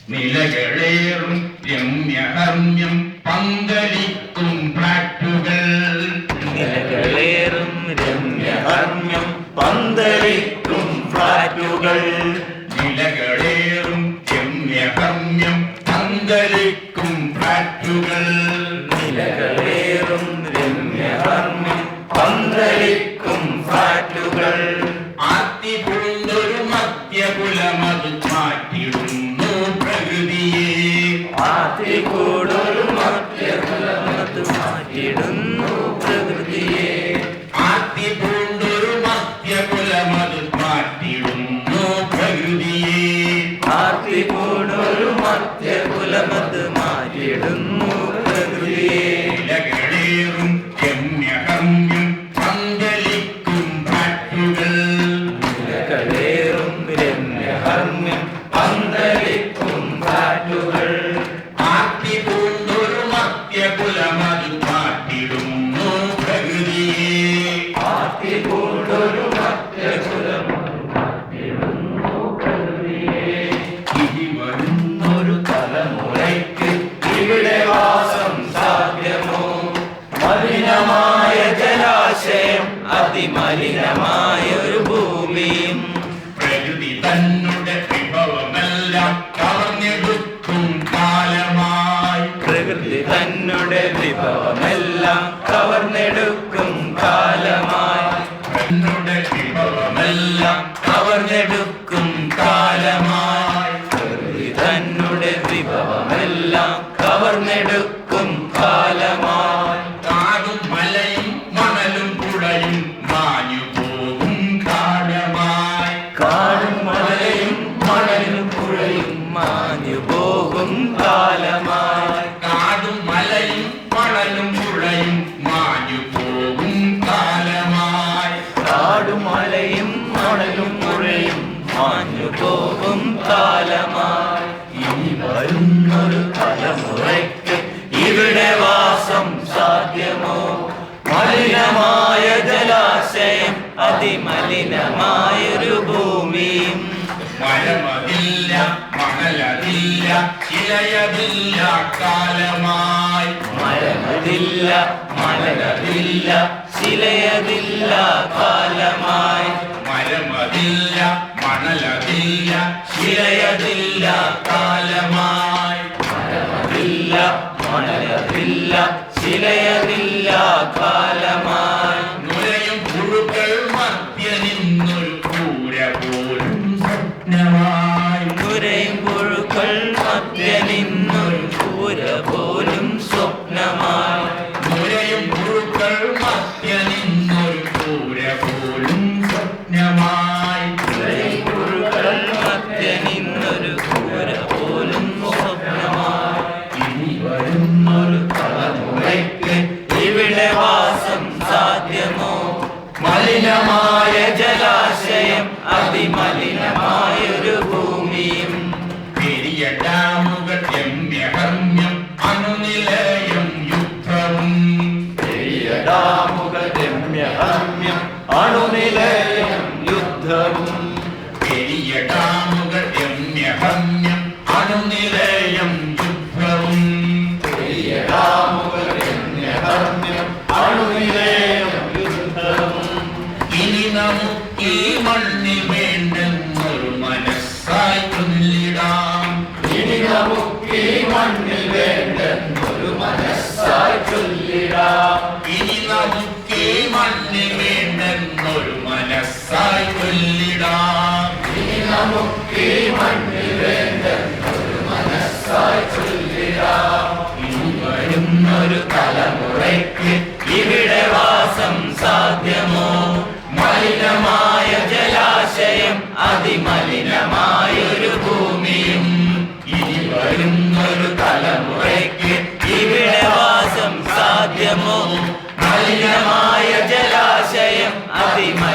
നിലകളേറും രമ്യഹർമ്മ്യം പന്തലിക്കും ഫ്ലാറ്റുകൾ. നിലകളേറും രമ്യഹർമ്മ്യം പന്തലിക്കും ഫ്ലാറ്റുകൾ. നിലകളേറും രമ്യഹർമ്മ്യം പന്തലിക്കും ഫ്ലാറ്റുകൾ. നിലകളേറും രമ്യഹർമ്മ്യം പന്തലിക്കും ഫ്ലാറ്റുകൾ. ആത്തിപൂണ്ടൊരു മധ്യകുലമതു മാറ്റിടുന്നു പ്രകൃതിയെ. ആത്തികൂടൊരു മധ്യകുലമതു മാറ്റിടുന്നു പ്രകൃതിയെ. ആത്തിപൂണ്ടൊരു മധ്യകുലമതു മാറ്റിടുന്നു പ്രകൃതിയെ. ആത്തികൂടൊരു മധ്യകുലമതു മാറ്റിടുന്നു പ്രകൃതിയെ. നിലകളേറും രമ്യഹർമ്മ്യം പന്തലിക്കും ഫ്ലാറ്റുകൾ. നിലകളേറും രമ്യഹർമ്മ്യം പന്തലിക്കും ഫ്ലാറ്റുകൾ. ആത്തിപൂണ്ടൊരു മധ്യകുലമതു മാറ്റിടുന്നു പ്രകൃതിയെ. ആത്തികൂടൊരു മധ്യകുലമതു മാറ്റിടുന്നു പ്രകൃതിയെ. ഇനി വരുന്നൊരു തലമുറയ്ക്ക് ഇവിടെ വാസം സാധ്യമോ? മലിനമായ ജലാശയം അതിമലിനമായൊരു ഭൂമിയും. പ്രകൃതി തന്നെ വിഭവമെല്ലാം കവർന്നെടുക്കും കാലമായി. പ്രകൃതി തന്നെ വിഭവമെല്ലാം കവർന്നെടുക്കും കാലമായി. തന്നെ വിഭവമെല്ലാം കവർന്നെടുക്കും കാലമായി. പ്രകൃതി തന്നെ വിഭവമെല്ലാം കവർന്നെടുക്കും കാലമായി. കാടും മലയും മണലും പുഴയും മാഞ്ഞു പോകും കാലമായി. കാടും മലയും മണലും പുഴയും മാഞ്ഞു പോകും കാലമായി. കാടും മലയും മണലും പുഴയും മാഞ്ഞു പോകും കാലമായി. കാടും മലയും മണലും പുഴയും മാഞ്ഞു പോകും കാലമായി. ഇനി വരുന്നൊരു തലമുറയ്ക്ക് ഇവിടെ വാസം സാധ്യമോ? മലിനമായ ജലാശയം അതിമലിനമായൊരു ഭൂമിയും. മരമതില്ല മണലതില്ല ഇലയതില്ല കാലമായി. മരമതില്ല മണലതില്ല ശിലയതില്ല കാലമായി. മരമതില്ല മണലതില്ല ശിലയതില്ല കാലമായി. മരമതില്ല മണലതില്ല ശിലയതില്ല കാലമായി. നുരയും പുഴുക്കൾ മധ്യ നിന്നൊരു കൂര പോലും സ്വപ്നമായി. നുരയും പുഴുക്കൾ മധ്യ നിന്നൊരു കൂര പോലും സ്വപ്നമായി. നുരയും പുഴുക്കൾ മധ്യ നിന്നൊരു കൂര പോലും സ്വപ്നമായി. നുരയും പുഴുക്കൾ മധ്യ നിന്നൊരു കൂര പോലും സ്വപ്നമായി. ഇനി വരുന്നൊരു തലമുറയ്ക്ക് ഇവിടെ വാസം സാധ്യമോ? മലിനമായ ജലാശയം അതിമലിനമായൊരു ഭൂമിയും. പെരിയ ഡാമുകൾ രമ്യഹർമ്മ്യം അണുനിലയം യുദ്ധവും. പെരിയ ഡാമുകൾ രമ്യഹർമ്മ്യം അണുനിലയം യുദ്ധവും. പെരിയ ഡാമുകൾ രമ്യഹർമ്മ്യം അണുനിലയം യുദ്ധവും. പെരിയ ഡാമുകൾ രമ്യഹർമ്മ്യം അണുനിലയം യുദ്ധവും. ഇനി നമുക്ക് ഈ മണ്ണിൽ വേണ്ടെന്നൊരു മനസ്സായി ചൊല്ലിടാം. ഇനി നമുക്ക് ഈ മണ്ണിൽ വേണ്ടെന്നൊരു മനസ്സായി ചൊല്ലിടാം. ഇനി നമുക്ക് ഈ മണ്ണിൽ വേണ്ടെന്നൊരു മനസ്സായി ചൊല്ലിടാം. ഇനി നമുക്ക് ഈ മണ്ണിൽ വേണ്ടെന്നൊരു മനസ്സായി ചൊല്ലിടാം. ഇനി വരുന്നൊരു തലമുറയ്ക്ക് ഇവിടെ വാസം സാധ്യമോ? മലിനമായ ജലാശയം അതിമലിനമായൊരു ഭൂമിയും. ഇനി വരുന്നൊരു തലമുറയ്ക്ക് ഇവിടെ വാസം സാധ്യമോ? മലിനമായ ജലാശയം അതിമലിനമായൊരു